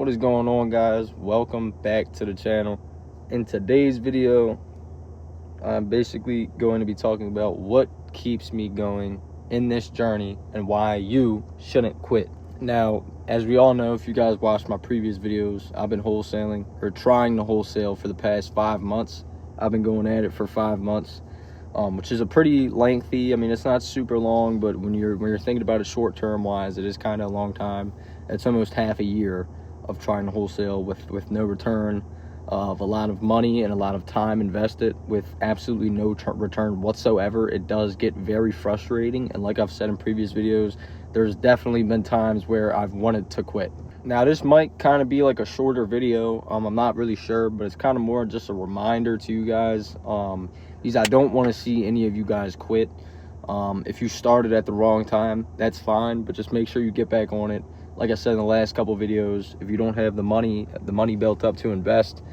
What is going on, guys? Welcome back to the channel. In today's video, I'm basically going to be talking about what keeps me going in this journey and why you shouldn't quit. Now, as we all know, if you guys watched my previous videos, I've been wholesaling or trying to wholesale for the past 5 months. I've been going at it for 5 months, which is a pretty lengthy. I mean, it's not super long, but when you're thinking about it short term wise, it is kind of a long time. It's almost half a year of trying to wholesale with no return, of a lot of money and a lot of time invested with absolutely no return whatsoever. It does get very frustrating, and like I've said in previous videos, there's definitely been times where I've wanted to quit. Now, this might kind of be like a shorter video. I'm not really sure, but it's kind of more just a reminder to you guys, because I don't want to see any of you guys quit. If you started at the wrong time, that's fine, but just make sure you get back on it. Like I said in the last couple videos, if you don't have the money built up to invest,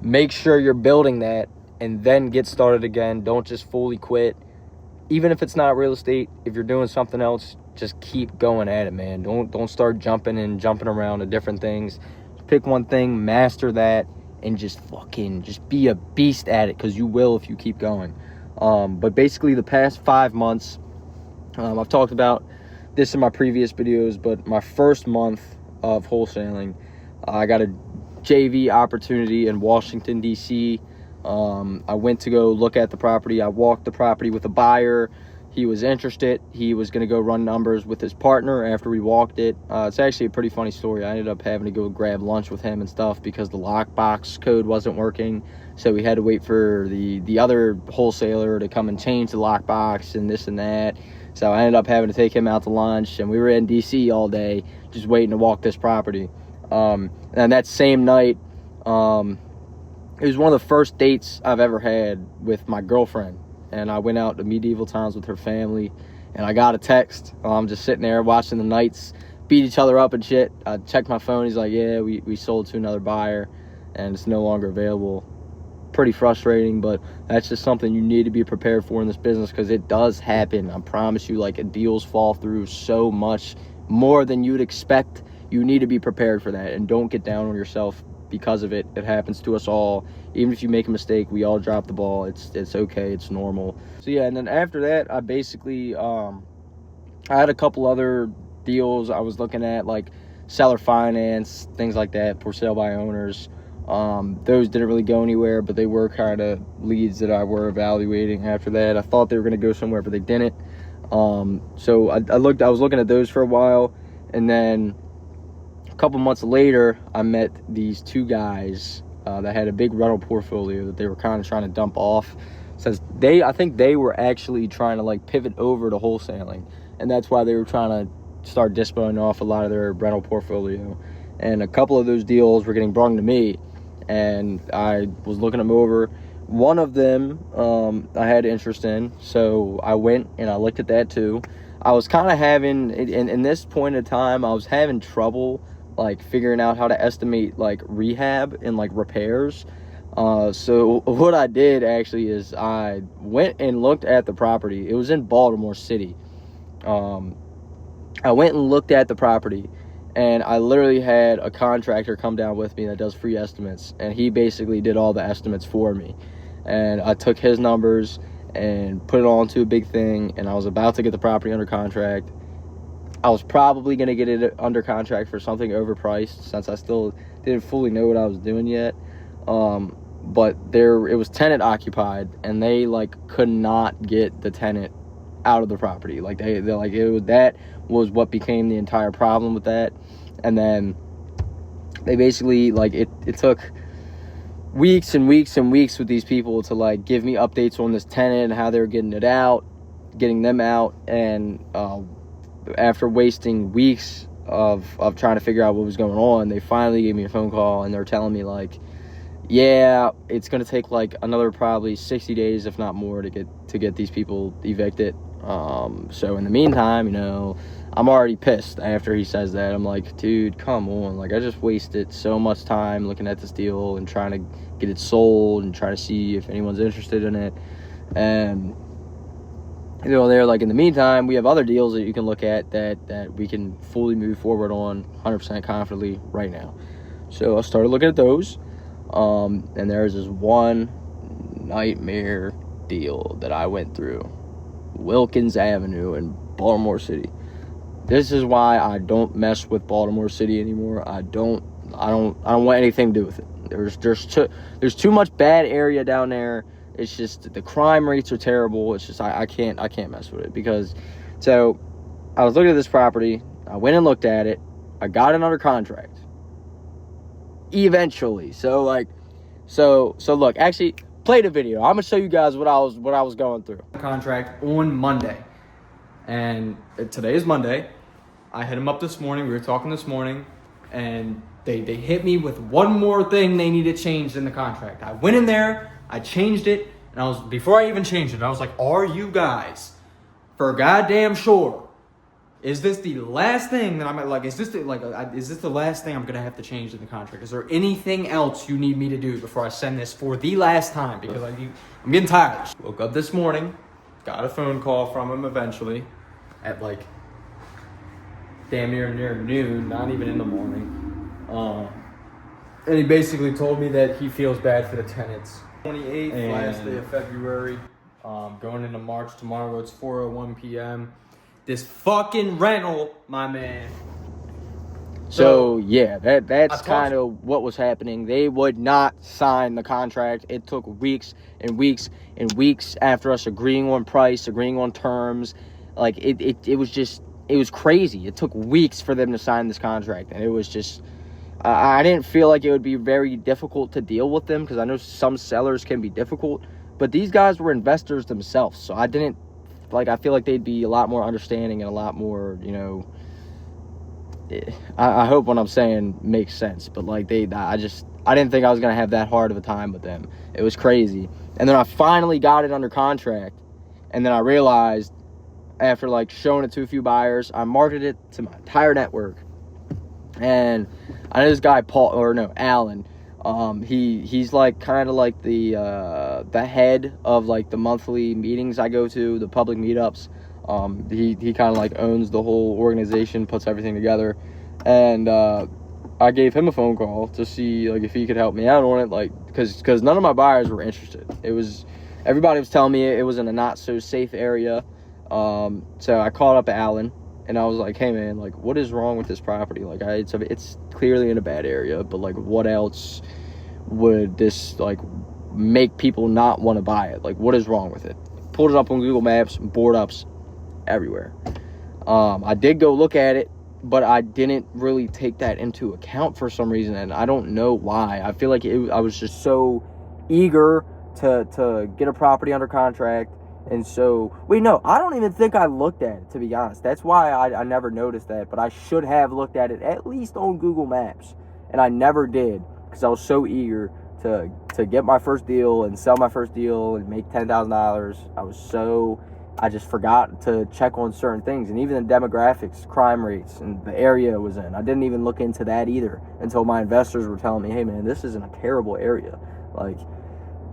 make sure you're building that and then get started again. Don't just fully quit. Even if it's not real estate, if you're doing something else, just keep going at it, man. Don't start jumping around to different things. Just pick one thing, master that, and just be a beast at it, because you will if you keep going. But basically the past 5 months, I've talked about this in my previous videos, but my first month of wholesaling, I got a JV opportunity in Washington, D.C. I went to go look at the property. I walked the property with a buyer. He was interested. He was going to go run numbers with his partner after we walked it. It's actually a pretty funny story. I ended up having to go grab lunch with him and stuff because the lockbox code wasn't working. So we had to wait for the other wholesaler to come and change the lockbox and this and that. So I ended up having to take him out to lunch, and we were in D.C. all day just waiting to walk this property. And that same night, it was one of the first dates I've ever had with my girlfriend. And I went out to medieval times with her family, and I got a text. I'm just sitting there watching the Knights beat each other up and shit. I checked my phone. He's like, yeah, we sold to another buyer, and it's no longer available. Pretty frustrating, but that's just something you need to be prepared for in this business, because it does happen. I promise you, like, deals fall through so much more than you'd expect. You need to be prepared for that, and don't get down on yourself because of it. It happens to us all. Even if you make a mistake, we all drop the ball. It's okay. It's normal. So yeah, and then after that, I basically I had a couple other deals I was looking at, like seller finance, things like that, for sale by owners. Those didn't really go anywhere, but they were kind of leads that I were evaluating after that. I thought they were going to go somewhere, but they didn't. So I was looking at those for a while, and then a couple months later, I met these two guys that had a big rental portfolio that they were kind of trying to dump off, since I think they were actually trying to like pivot over to wholesaling, and that's why they were trying to start dispoing off a lot of their rental portfolio. And a couple of those deals were getting brought to me, and I was looking them over. One of them I had interest in, so I went and I looked at that too. I was kind of having, in this point in time, I was having trouble like figuring out how to estimate like rehab and like repairs. So what I did actually is I went and looked at the property. It was in Baltimore City. I went and looked at the property, and I literally had a contractor come down with me that does free estimates, and he basically did all the estimates for me. And I took his numbers and put it all into a big thing, and I was about to get the property under contract. I was probably going to get it under contract for something overpriced, since I still didn't fully know what I was doing yet. But it was tenant occupied, and they like could not get the tenant out of the property. Like that was what became the entire problem with that. And then they basically like it took weeks and weeks and weeks with these people to like give me updates on this tenant and how they were getting them out. And after wasting weeks of trying to figure out what was going on, they finally gave me a phone call, and they're telling me like, yeah, it's going to take like another probably 60 days, if not more, to get these people evicted. So in the meantime, I'm already pissed after he says that. I'm like, dude, come on. Like, I just wasted so much time looking at this deal and trying to get it sold and try to see if anyone's interested in it. And they're like, in the meantime, we have other deals that you can look at that we can fully move forward on 100% confidently right now. So I started looking at those, and there's this one nightmare deal that I went through. Wilkins Avenue in Baltimore City. This is why I don't mess with Baltimore City anymore. I don't want anything to do with it. There's too much bad area down there. It's just the crime rates are terrible. It's just I can't mess with it because. So I was looking at this property. I went and looked at it. I got it under contract. Eventually, so look. Actually, play the video. I'm gonna show you guys what I was going through. Contract on Monday, and today is Monday. I hit them up this morning. We were talking this morning, and they hit me with one more thing they needed changed in the contract. I went in there, I changed it, and before I even changed it, I was like, "Are you guys for goddamn sure? Is this the last thing that I'm like? Is this the last thing I'm gonna have to change in the contract? Is there anything else you need me to do before I send this for the last time? Because I'm getting tired." Woke up this morning, got a phone call from him eventually at damn near noon, not even in the morning. And he basically told me that he feels bad for the tenants. 28th, last day of February, going into March tomorrow. It's 4:01 p.m. This fucking rental, my man. So yeah, that's kind of what was happening. They would not sign the contract. It took weeks and weeks and weeks after us agreeing on price, agreeing on terms. Like it was crazy. It took weeks for them to sign this contract, and it was just. I didn't feel like it would be very difficult to deal with them because I know some sellers can be difficult, but these guys were investors themselves, so I didn't. I feel like they'd be a lot more understanding and a lot more, I hope what I'm saying makes sense. But I didn't think I was going to have that hard of a time with them. It was crazy. And then I finally got it under contract. And then I realized after showing it to a few buyers, I marketed it to my entire network. And I know this guy, Alan. He's kind of the head of the monthly meetings I go to, the public meetups. He kind of owns the whole organization, puts everything together, and I gave him a phone call to see if he could help me out on it, because none of my buyers were interested. Everybody was telling me it was in a not so safe area. So I called up Alan. And I was like, "Hey man, what is wrong with this property? It's clearly in a bad area, but what else would this make people not want to buy it? What is wrong with it?" Pulled it up on Google Maps, board ups everywhere. I did go look at it, but I didn't really take that into account for some reason, and I don't know why. I feel like I was just so eager to get a property under contract. And so, I don't even think I looked at it, to be honest. That's why I never noticed that. But I should have looked at it at least on Google Maps. And I never did because I was so eager to get my first deal and sell my first deal and make $10,000. I just forgot to check on certain things. And even the demographics, crime rates, and the area it was in. I didn't even look into that either until my investors were telling me, "Hey, man, this is in a terrible area."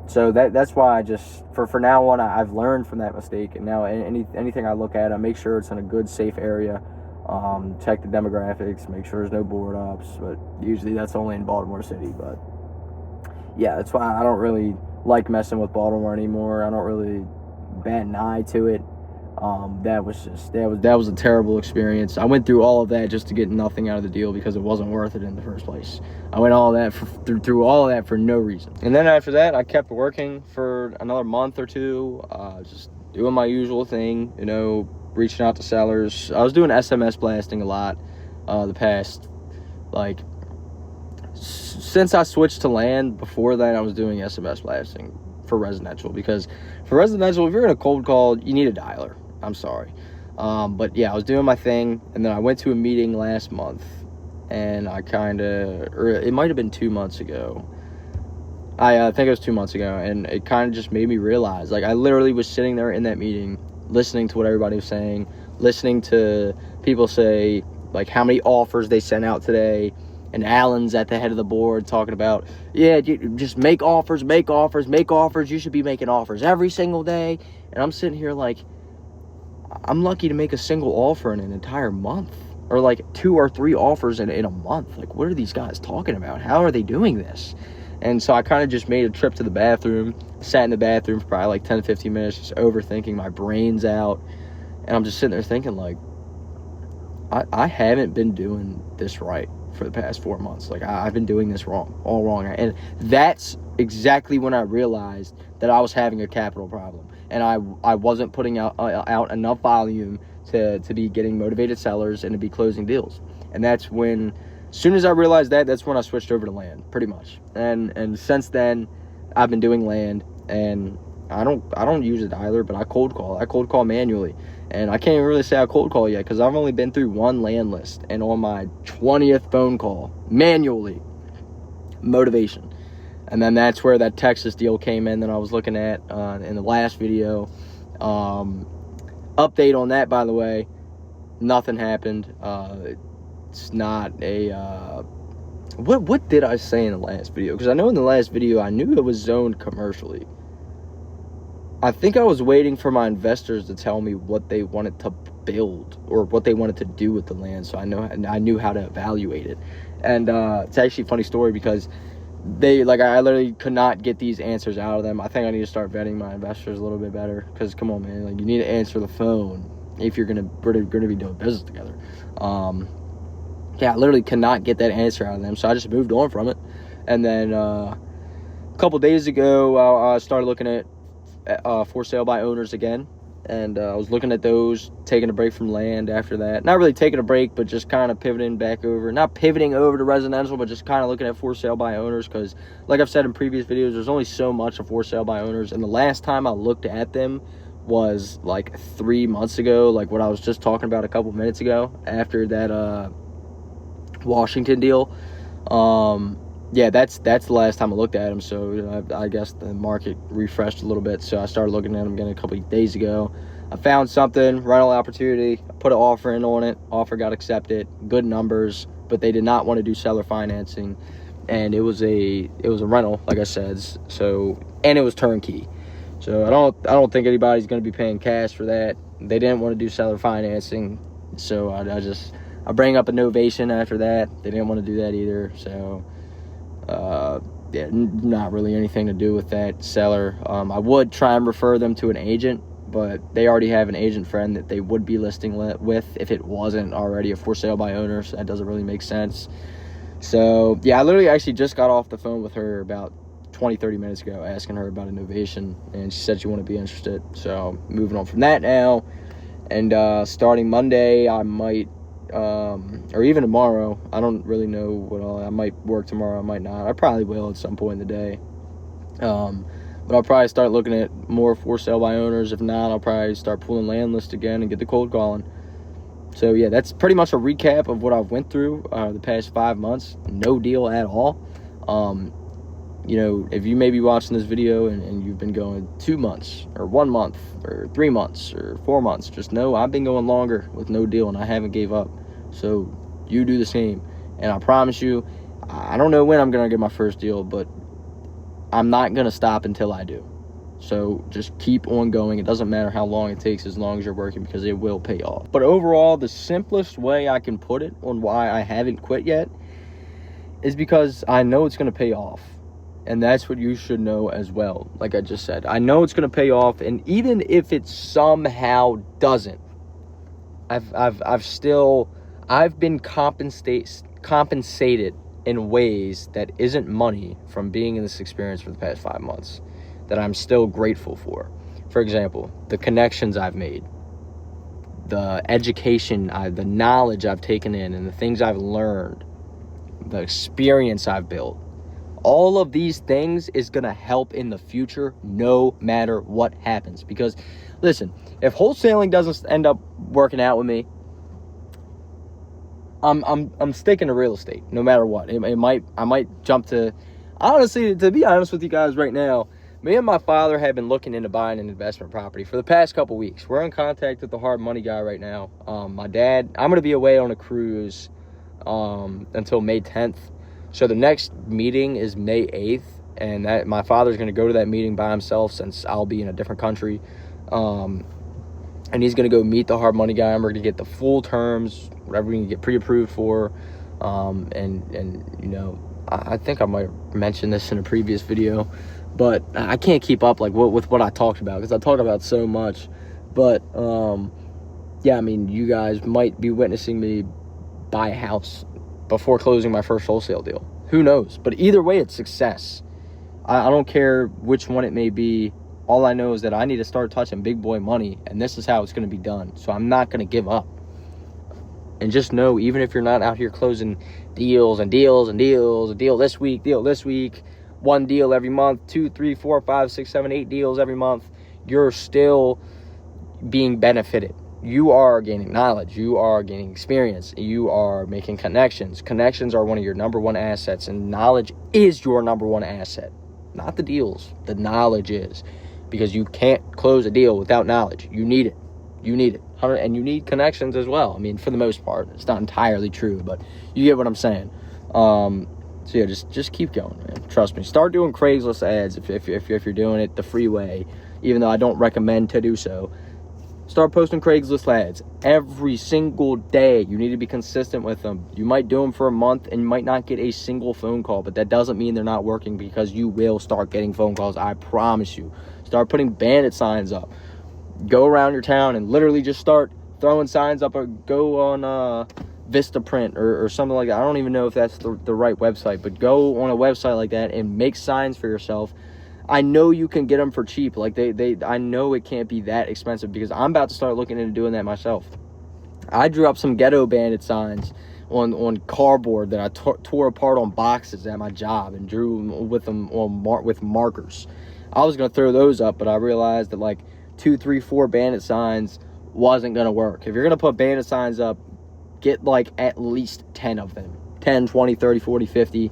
So that's why I just, for now on, I've learned from that mistake. And now anything I look at, I make sure it's in a good, safe area. Check the demographics, make sure there's no board ups. But usually that's only in Baltimore City. But yeah, that's why I don't really like messing with Baltimore anymore. I don't really bat an eye to it. That was a terrible experience. I went through all of that just to get nothing out of the deal because it wasn't worth it in the first place. I went through all of that for no reason. And then after that, I kept working for another month or two, just doing my usual thing, reaching out to sellers. I was doing SMS blasting a lot, the past, since I switched to land. Before that, I was doing SMS blasting for residential, because for residential, if you're in a cold call, you need a dialer. I'm sorry. But yeah, I was doing my thing, and then I went to a meeting last month, and or it might have been 2 months ago. I think it was 2 months ago, and it kind of just made me realize, I literally was sitting there in that meeting, listening to what everybody was saying, listening to people say, how many offers they sent out today, and Alan's at the head of the board talking about, yeah, just make offers, make offers, make offers. You should be making offers every single day. And I'm sitting here I'm lucky to make a single offer in an entire month. or like 2 or 3 offers in a month. Like, what are these guys talking about? How are they doing this? And so I kind of just made a trip to the bathroom, sat in the bathroom for probably like 10 to 15 minutes, just overthinking my brains out. And I'm just sitting there thinking, like, I haven't been doing this right for the past 4 months. Like, I've been doing this wrong, all wrong. And that's exactly when I realized that I was having a capital problem. And I wasn't putting out enough volume to be getting motivated sellers and to be closing deals. And that's when, as soon as I realized that, that's when I switched over to land, pretty much. And since then, I've been doing land, and I don't use a dialer, but I cold call manually. And I can't even really say I cold call yet, because I've only been through 1 land list, and on my 20th phone call, manually, motivation. And then that's where that Texas deal came in that I was looking at in the last video. Update on that, by the way, nothing happened. It's not a... What did I say in the last video? Because I know in the last video, I knew it was zoned commercially. I think I was waiting for my investors to tell me what they wanted to build or what they wanted to do with the land, so I knew how to evaluate it. And it's actually a funny story, because I literally could not get these answers out of them. I think I need to start vetting my investors a little bit better, because come on, man, like, you need to answer the phone if we're gonna be doing business together. I literally cannot get that answer out of them, so I just moved on from it. And then a couple days ago, I started looking at for sale by owners again, and I was looking at those, taking a break from land after that. Not really taking a break, but just kind of pivoting over to residential, but just kind of looking at for sale by owners, because like I've said in previous videos, there's only so much of for sale by owners, and the last time I looked at them was like 3 months ago, like what I was just talking about a couple minutes ago, after that Washington deal. That's the last time I looked at them. So I guess the market refreshed a little bit, so I started looking at them again a couple of days ago. I found something, rental opportunity, I put an offer in on it, offer got accepted, good numbers, but they did not want to do seller financing, and it was a rental, like I said, so, and it was turnkey. So I don't think anybody's going to be paying cash for that. They didn't want to do seller financing, so I bring up a novation after that. They didn't want to do that either, so not really anything to do with that seller. I would try and refer them to an agent, but they already have an agent friend that they would be listing with if it wasn't already a for sale by owner, so that doesn't really make sense. So yeah, I literally actually just got off the phone with her about 20-30 minutes ago, asking her about a novation, and she said she wouldn't be interested. So moving on from that now, and starting Monday, I might or even tomorrow, I don't really know I might work tomorrow, I might not. I probably will at some point in the day. But I'll probably start looking at more for sale by owners. If not, I'll probably start pulling land list again and get the cold calling. So yeah, that's pretty much a recap of what I've went through the past 5 months. No deal at all. If you may be watching this video and you've been going 2 months or 1 month or 3 months or 4 months, just know I've been going longer with no deal, and I haven't gave up. So you do the same. And I promise you, I don't know when I'm going to get my first deal, but I'm not going to stop until I do. So just keep on going. It doesn't matter how long it takes, as long as you're working, because it will pay off. But overall, the simplest way I can put it on why I haven't quit yet is because I know it's going to pay off. And that's what you should know as well. Like I just said, I know it's going to pay off. And even if it somehow doesn't, I've been compensated in ways that isn't money from being in this experience for the past 5 months that I'm still grateful for. For example, the connections I've made, the education, the knowledge I've taken in, and the things I've learned, the experience I've built. All of these things is going to help in the future no matter what happens. Because, listen, if wholesaling doesn't end up working out with me, I'm sticking to real estate no matter what. I might jump to, honestly, to be honest with you guys right now, me and my father have been looking into buying an investment property for the past couple weeks. We're in contact with the hard money guy right now. My dad, I'm going to be away on a cruise until May 10th. So the next meeting is May 8th, and that my father's going to go to that meeting by himself since I'll be in a different country. And he's going to go meet the hard money guy. I'm going to get the full terms, whatever we can get pre-approved for. And you know, I think I might have mentioned this in a previous video, but I can't keep up like with what I talked about, because I talked about so much. But yeah, I mean, you guys might be witnessing me buy a house before closing my first wholesale deal. Who knows? But either way, it's success. I don't care which one it may be. All I know is that I need to start touching big boy money, and this is how it's going to be done. So I'm not going to give up. And just know, even if you're not out here closing deals and deals and deals, a deal this week, one deal every month, 2, 3, 4, 5, 6, 7, 8 deals every month, you're still being benefited. You are gaining knowledge. You are gaining experience. You are making connections. Connections are one of your number one assets, and knowledge is your number one asset. Not the deals. The knowledge is. Because you can't close a deal without knowledge. You need it. You need it. And you need connections as well. I mean, for the most part. It's not entirely true, but you get what I'm saying. So yeah, just keep going, man. Trust me. Start doing Craigslist ads if you're doing it the free way, even though I don't recommend to do so. Start posting Craigslist ads every single day. You need to be consistent with them. You might do them for a month and you might not get a single phone call, but that doesn't mean they're not working, because you will start getting phone calls. I promise you. Start putting bandit signs up. Go around your town and literally just start throwing signs up, or go on Vistaprint or something like that. I don't even know if that's the right website, but go on a website like that and make signs for yourself. I know you can get them for cheap. Like I know it can't be that expensive, because I'm about to start looking into doing that myself. I drew up some ghetto bandit signs on cardboard that I tore apart on boxes at my job and drew with them with markers. I was going to throw those up, but I realized that like 2, 3, 4 bandit signs wasn't going to work. If you're going to put bandit signs up, get like at least 10 of them. 10, 20, 30, 40, 50.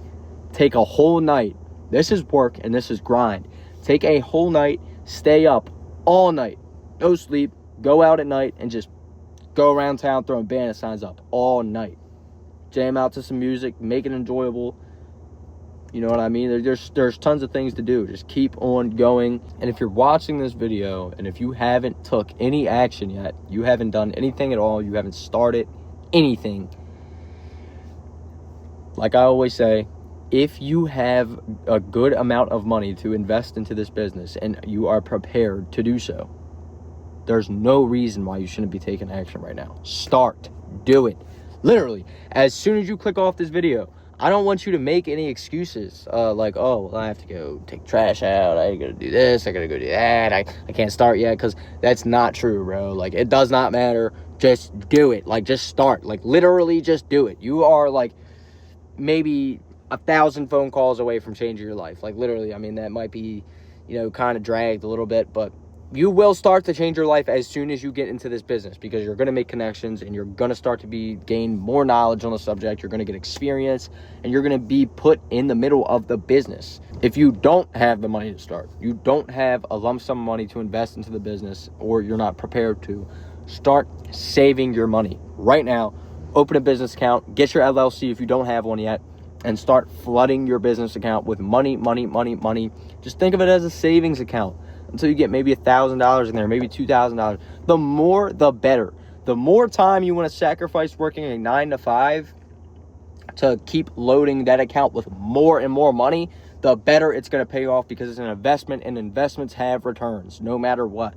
Take a whole night. This is work and this is grind. Take a whole night, stay up all night, no sleep, go out at night and just go around town throwing bandit signs up all night. Jam out to some music, make it enjoyable. You know what I mean? There's tons of things to do. Just keep on going. And if you're watching this video and if you haven't took any action yet, you haven't done anything at all, you haven't started anything, like I always say, if you have a good amount of money to invest into this business and you are prepared to do so, there's no reason why you shouldn't be taking action right now. Start. Do it. Literally, as soon as you click off this video, I don't want you to make any excuses like, oh, well, I have to go take trash out, I gotta do this, I gotta go do that, I can't start yet, because that's not true, bro. Like, it does not matter. Just do it. Like, just start. Like, literally just do it. You are like maybe 1,000 phone calls away from changing your life. Like, literally, I mean, that might be, you know, kind of dragged a little bit, but you will start to change your life as soon as you get into this business, because you're going to make connections and you're going to start to gain more knowledge on the subject. You're going to get experience and you're going to be put in the middle of the business. If you don't have the money to start, you don't have a lump sum of money to invest into the business, or you're not prepared to, start saving your money right now. Open a business account, get your LLC if you don't have one yet, and start flooding your business account with money. Just think of it as a savings account until you get maybe $1,000 in there, maybe $2,000. The more, the better. The more time you want to sacrifice working a 9 to 5 to keep loading that account with more and more money, the better it's going to pay off, because it's an investment, and investments have returns no matter what,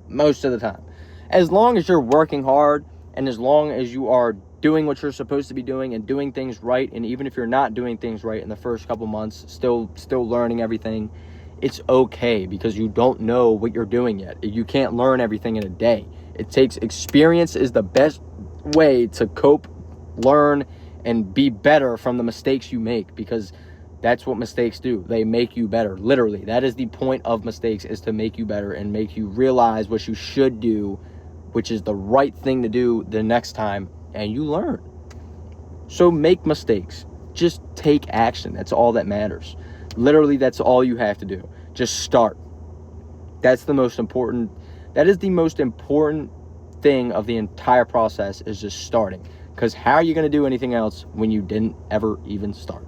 most of the time. As long as you're working hard, and as long as you are doing what you're supposed to be doing and doing things right, and even if you're not doing things right in the first couple months, still learning everything, it's okay, because you don't know what you're doing yet. You can't learn everything in a day. It takes experience is the best way to cope, learn, and be better from the mistakes you make, because that's what mistakes do. They make you better. Literally, that is the point of mistakes, is to make you better and make you realize what you should do, which is the right thing to do the next time, and you learn. So make mistakes. Just take action. That's all that matters. Literally, that's all you have to do. Just start. That is the most important thing of the entire process, is just starting. Because how are you going to do anything else when you didn't ever even start?